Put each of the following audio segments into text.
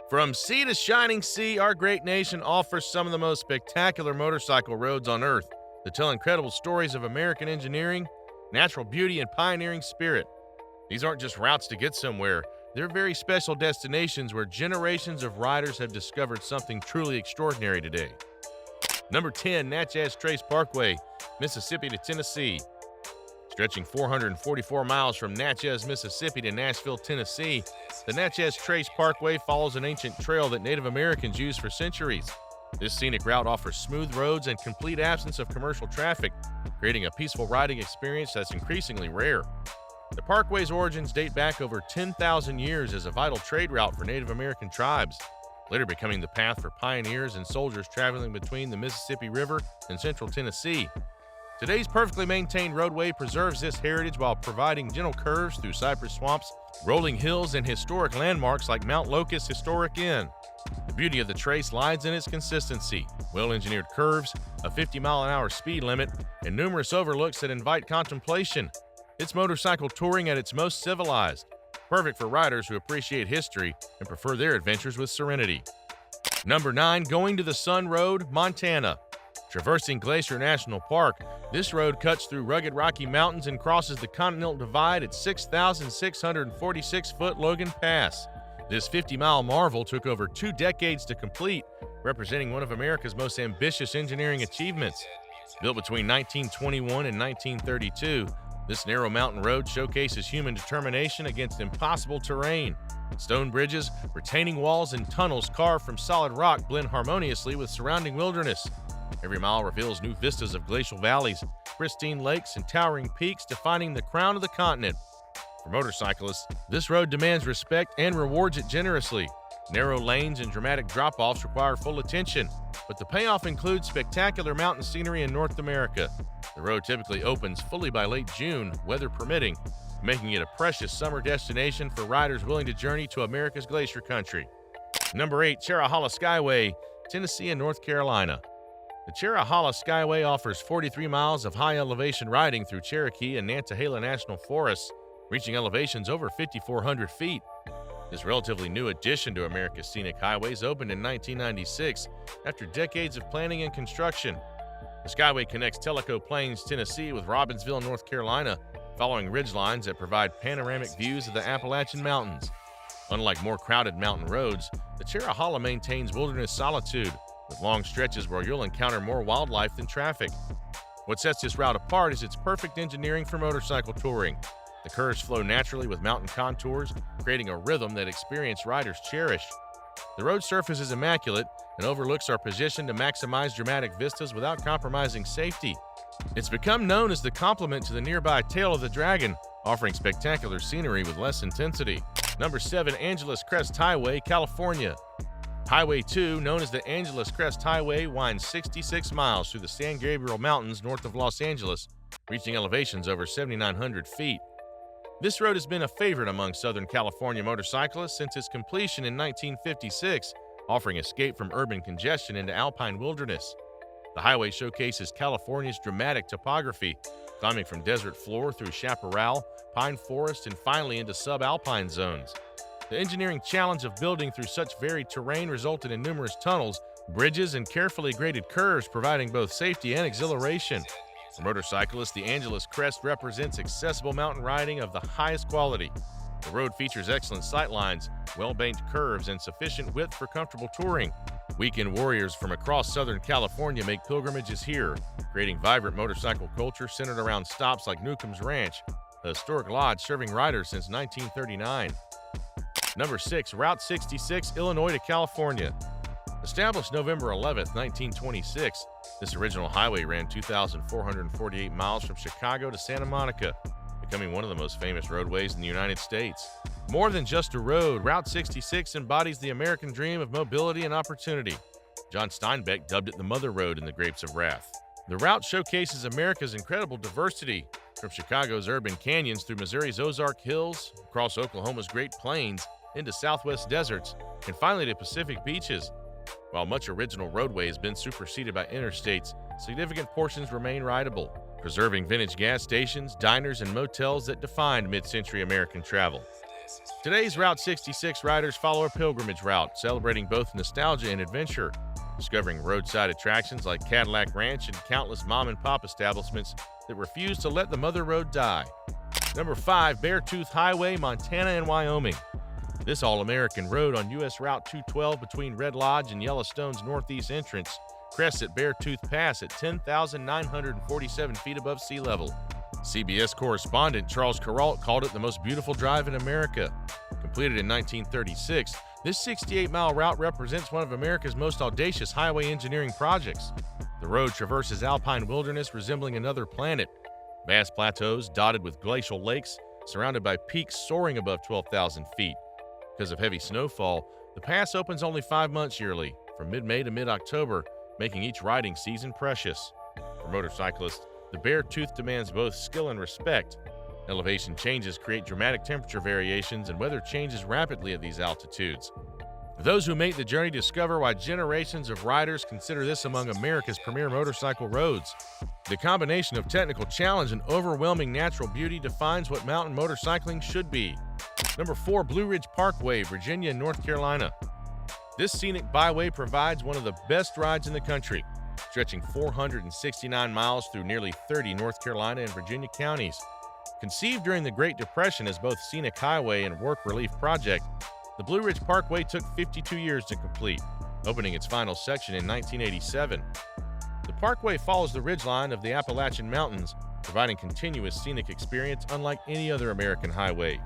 From sea to shining sea, our great nation offers some of the most spectacular motorcycle roads on earth that tell incredible stories of American engineering, natural beauty, and pioneering spirit. These aren't just routes to get somewhere, they're very special destinations where generations of riders have discovered something truly extraordinary today. Number 10, Natchez Trace Parkway, Mississippi to Tennessee. Stretching 444 miles from Natchez, Mississippi to Nashville, Tennessee, the Natchez Trace Parkway follows an ancient trail that Native Americans used for centuries. This scenic route offers smooth roads and complete absence of commercial traffic, creating a peaceful riding experience that's increasingly rare. The parkway's origins date back over 10,000 years as a vital trade route for Native American tribes, later becoming the path for pioneers and soldiers traveling between the Mississippi River and central Tennessee. Today's perfectly maintained roadway preserves this heritage while providing gentle curves through cypress swamps, rolling hills, and historic landmarks like Mount Locust Historic Inn. The beauty of the trace lies in its consistency, well-engineered curves, a 50-mile-an-hour speed limit, and numerous overlooks that invite contemplation. It's motorcycle touring at its most civilized, perfect for riders who appreciate history and prefer their adventures with serenity. Number 9, Going to the Sun Road, Montana. Traversing Glacier National Park, this road cuts through rugged Rocky Mountains and crosses the Continental Divide at 6,646-foot Logan Pass. This 50-mile marvel took over 2 decades to complete, representing one of America's most ambitious engineering achievements. Built between 1921 and 1932, this narrow mountain road showcases human determination against impossible terrain. Stone bridges, retaining walls, and tunnels carved from solid rock blend harmoniously with surrounding wilderness. Every mile reveals new vistas of glacial valleys, pristine lakes, and towering peaks defining the crown of the continent. For motorcyclists, this road demands respect and rewards it generously. Narrow lanes and dramatic drop-offs require full attention, but the payoff includes spectacular mountain scenery in North America. The road typically opens fully by late June, weather permitting, making it a precious summer destination for riders willing to journey to America's glacier country. Number 8, Cherahala Skyway, Tennessee and North Carolina. The Cherahala Skyway offers 43 miles of high-elevation riding through Cherokee and Nantahala National Forests, reaching elevations over 5,400 feet. This relatively new addition to America's scenic highways opened in 1996 after decades of planning and construction. The Skyway connects Tellico Plains, Tennessee with Robbinsville, North Carolina, following ridgelines that provide panoramic views of the Appalachian Mountains. Unlike more crowded mountain roads, the Cherahala maintains wilderness solitude, with long stretches where you'll encounter more wildlife than traffic. What sets this route apart is its perfect engineering for motorcycle touring. The curves flow naturally with mountain contours, creating a rhythm that experienced riders cherish. The road surface is immaculate, and overlooks are positioned to maximize dramatic vistas without compromising safety. It's become known as the complement to the nearby Tail of the Dragon, offering spectacular scenery with less intensity. Number 7, Angeles Crest Highway, California. Highway 2, known as the Angeles Crest Highway, winds 66 miles through the San Gabriel Mountains north of Los Angeles, reaching elevations over 7,900 feet. This road has been a favorite among Southern California motorcyclists since its completion in 1956, offering escape from urban congestion into alpine wilderness. The highway showcases California's dramatic topography, climbing from desert floor through chaparral, pine forest, and finally into subalpine zones. The engineering challenge of building through such varied terrain resulted in numerous tunnels, bridges, and carefully graded curves, providing both safety and exhilaration. For motorcyclists, the Angeles Crest represents accessible mountain riding of the highest quality. The road features excellent sightlines, well-banked curves, and sufficient width for comfortable touring. Weekend warriors from across Southern California make pilgrimages here, creating vibrant motorcycle culture centered around stops like Newcomb's Ranch, a historic lodge serving riders since 1939. Number 6, Route 66, Illinois to California. Established November 11, 1926, this original highway ran 2,448 miles from Chicago to Santa Monica, becoming one of the most famous roadways in the United States. More than just a road, Route 66 embodies the American dream of mobility and opportunity. John Steinbeck dubbed it the Mother Road in The Grapes of Wrath. The route showcases America's incredible diversity, from Chicago's urban canyons through Missouri's Ozark Hills, across Oklahoma's Great Plains, into Southwest deserts, and finally to Pacific beaches. While much original roadway has been superseded by interstates, significant portions remain rideable, preserving vintage gas stations, diners, and motels that defined mid-century American travel. Today's Route 66 riders follow a pilgrimage route, celebrating both nostalgia and adventure, discovering roadside attractions like Cadillac Ranch and countless mom-and-pop establishments that refuse to let the Mother Road die. Number 5, Beartooth Highway, Montana and Wyoming. This all-American road on U.S. Route 212 between Red Lodge and Yellowstone's northeast entrance crests at Beartooth Pass at 10,947 feet above sea level. CBS correspondent Charles Kuralt called it the most beautiful drive in America. Completed in 1936, this 68-mile route represents one of America's most audacious highway engineering projects. The road traverses alpine wilderness resembling another planet, vast plateaus dotted with glacial lakes, surrounded by peaks soaring above 12,000 feet. Because of heavy snowfall, the pass opens only 5 months yearly, from mid-May to mid-October, making each riding season precious. For motorcyclists, the Beartooth demands both skill and respect. Elevation changes create dramatic temperature variations, and weather changes rapidly at these altitudes. Those who make the journey discover why generations of riders consider this among America's premier motorcycle roads. The combination of technical challenge and overwhelming natural beauty defines what mountain motorcycling should be. Number 4, Blue Ridge Parkway, Virginia and North Carolina. This scenic byway provides one of the best rides in the country, stretching 469 miles through nearly 30 North Carolina and Virginia counties. Conceived during the Great Depression as both scenic highway and work relief project, the Blue Ridge Parkway took 52 years to complete, opening its final section in 1987. The parkway follows the ridgeline of the Appalachian Mountains, providing continuous scenic experience unlike any other American highway.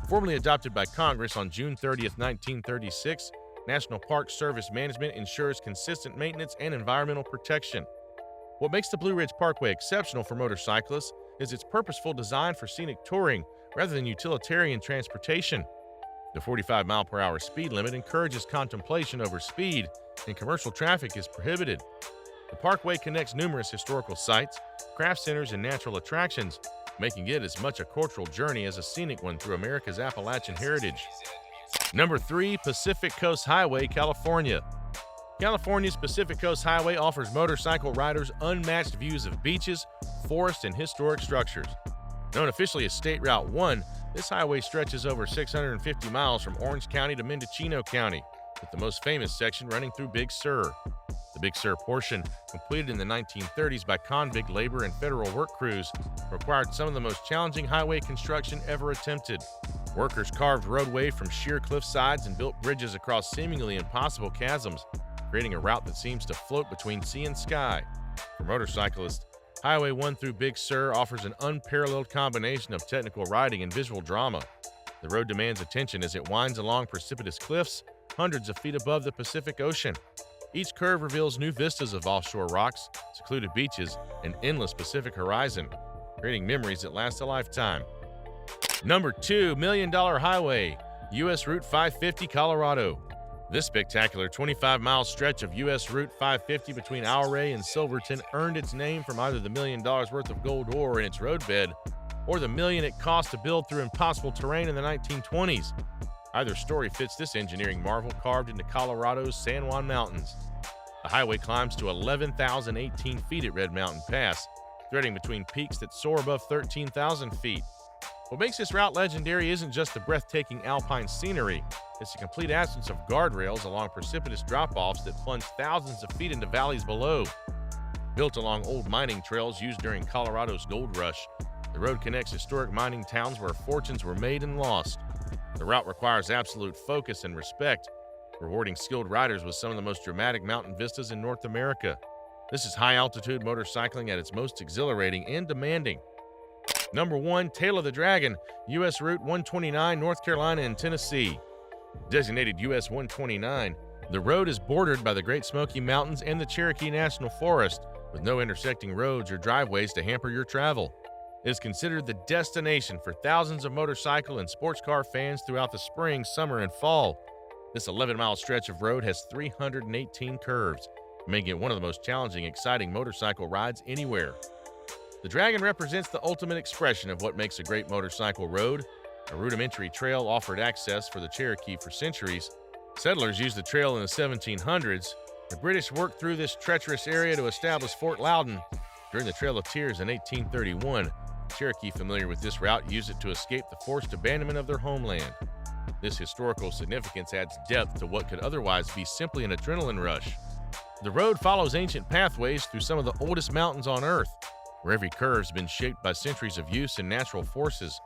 Formally adopted by Congress on June 30, 1936, National Park Service Management ensures consistent maintenance and environmental protection. What makes the Blue Ridge Parkway exceptional for motorcyclists is its purposeful design for scenic touring rather than utilitarian transportation. The 45-mile-per-hour speed limit encourages contemplation over speed, and commercial traffic is prohibited. The parkway connects numerous historical sites, craft centers, and natural attractions, making it as much a cultural journey as a scenic one through America's Appalachian heritage. Number 3, Pacific Coast Highway, California. California's Pacific Coast Highway offers motorcycle riders unmatched views of beaches, forests, and historic structures. Known officially as State Route 1, this highway stretches over 650 miles from Orange County to Mendocino County, with the most famous section running through Big Sur. The Big Sur portion, completed in the 1930s by convict labor and federal work crews, required some of the most challenging highway construction ever attempted. Workers carved roadway from sheer cliff sides and built bridges across seemingly impossible chasms, creating a route that seems to float between sea and sky. For motorcyclists, Highway 1 through Big Sur offers an unparalleled combination of technical riding and visual drama. The road demands attention as it winds along precipitous cliffs, hundreds of feet above the Pacific Ocean. Each curve reveals new vistas of offshore rocks, secluded beaches, and endless Pacific horizon, creating memories that last a lifetime. Number 2, Million Dollar Highway, U.S. Route 550, Colorado. This spectacular 25-mile stretch of U.S. Route 550 between Ouray and Silverton earned its name from either the $1 million worth of gold ore in its roadbed or the $1 million it cost to build through impossible terrain in the 1920s. Either story fits this engineering marvel carved into Colorado's San Juan Mountains. The highway climbs to 11,018 feet at Red Mountain Pass, threading between peaks that soar above 13,000 feet. What makes this route legendary isn't just the breathtaking alpine scenery, it's the complete absence of guardrails along precipitous drop-offs that plunge thousands of feet into valleys below. Built along old mining trails used during Colorado's gold rush, the road connects historic mining towns where fortunes were made and lost. The route requires absolute focus and respect, rewarding skilled riders with some of the most dramatic mountain vistas in North America. This is high-altitude motorcycling at its most exhilarating and demanding. Number 1, Tail of the Dragon, U.S. Route 129, North Carolina and Tennessee. Designated U.S. 129, the road is bordered by the Great Smoky Mountains and the Cherokee National Forest, with no intersecting roads or driveways to hamper your travel. It is considered the destination for thousands of motorcycle and sports car fans throughout the spring, summer, and fall. This 11-mile stretch of road has 318 curves, making it one of the most challenging, exciting motorcycle rides anywhere. The Dragon represents the ultimate expression of what makes a great motorcycle road. A rudimentary trail offered access for the Cherokee for centuries. Settlers used the trail in the 1700s. The British worked through this treacherous area to establish Fort Loudon. During the Trail of Tears in 1831, Cherokee familiar with this route used it to escape the forced abandonment of their homeland. This historical significance adds depth to what could otherwise be simply an adrenaline rush. The road follows ancient pathways through some of the oldest mountains on Earth, where every curve has been shaped by centuries of use and natural forces.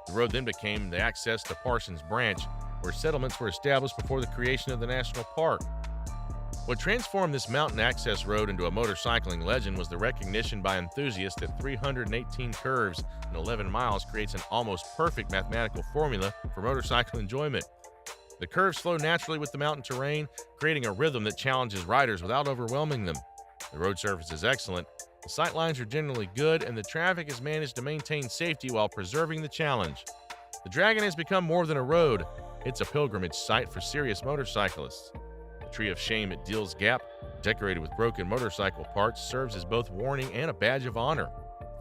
The road then became the access to Parsons Branch, where settlements were established before the creation of the national park. What transformed this mountain access road into a motorcycling legend was the recognition by enthusiasts that 318 curves and 11 miles creates an almost perfect mathematical formula for motorcycle enjoyment. The curves flow naturally with the mountain terrain, creating a rhythm that challenges riders without overwhelming them. The road surface is excellent, the sight lines are generally good, and the traffic is managed to maintain safety while preserving the challenge. The Dragon has become more than a road, it's a pilgrimage site for serious motorcyclists. The Tree of Shame at Deals Gap, decorated with broken motorcycle parts, serves as both warning and a badge of honor.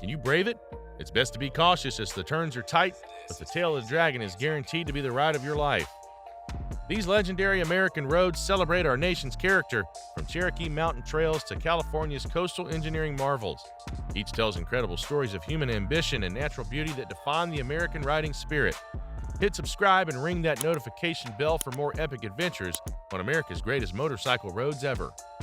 Can you brave it? It's best to be cautious as the turns are tight, but the Tail of the Dragon is guaranteed to be the ride of your life. These legendary American roads celebrate our nation's character, from Cherokee mountain trails to California's coastal engineering marvels. Each tells incredible stories of human ambition and natural beauty that define the American riding spirit. Hit subscribe and ring that notification bell for more epic adventures on America's greatest motorcycle roads ever.